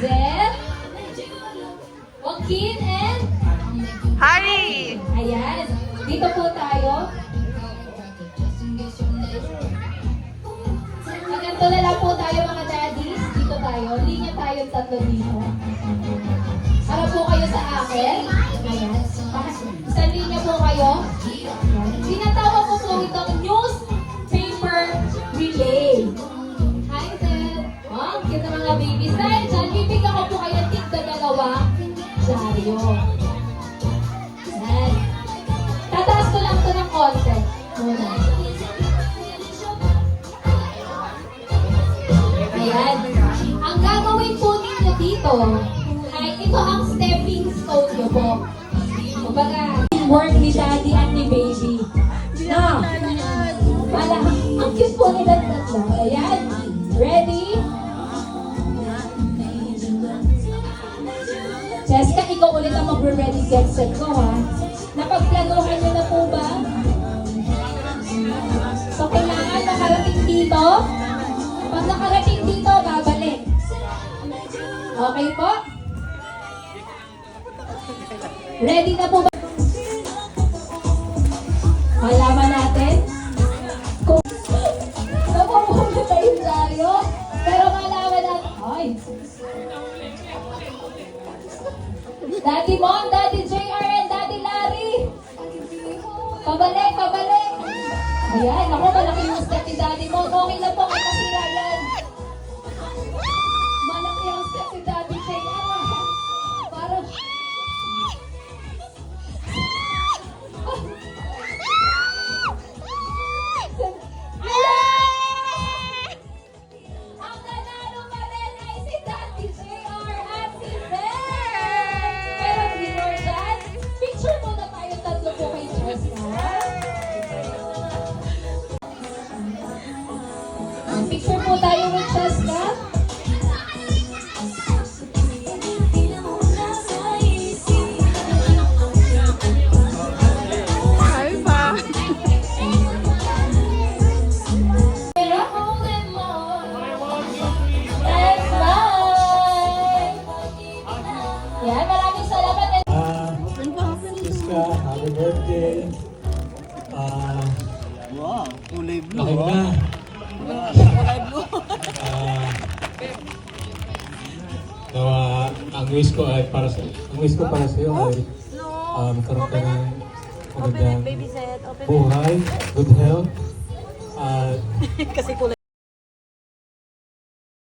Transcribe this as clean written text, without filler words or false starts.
Zed, Joaquin, and Harry! ayan. Dito po tayo. Ganito na lang po tayo mga daddies. Dito tayo. Linya tayo tatlo dito. Harap po kayo sa akin. Ayan. Isang linya po kayo. Tinatawag ko po itong newspaper relay. Hi, Ted. Oh, cute na mga babies. Dahil dyan, bibigyan ko po kayo ng tigda-dalawang dyaryo. Ayan. Tataas ko lang ito ng konti. Muna. Ayan. Ang gagawin po ninyo dito ay ito ang stepping stone nyo po. Kumbaga, work ni daddy at ni baby. Na, ang cute po nila tatlo. Ayan. Ready? Jessica, ikaw ulit ang magre-ready get set ko ha. Napagplanuhan nyo na po ba? So, kailangan makarating dito. Pag nakarating dito, babalik. Okay po? Ready na po ba? Malaman natin kung napapulit na yung dyaryo. Pero malaman natin. Ay! Daddy Mon, Daddy JR, and Daddy Larry. Pabalik, pabalik. Ayan, ako malaki yung step ni Daddy Mon. Okay lang po, may kasira yan. Malaki yung step ni Daddy JR. Parang... Ang nanalo pa rin ay si Daddy JR at si Zed. Pero before that, picture muna tayo tatlo po kay Jessica. Picture po tayo with Jessica. Hi pa! Yan, maraming salamat. Jessica, happy birthday. Wow, kulay blue. Laki mo na. Kulay blue. Ang wish ko ay para sa iyo ay magkaroon ka ng magandang Baby set, open buhay, good health, at Kasi kulay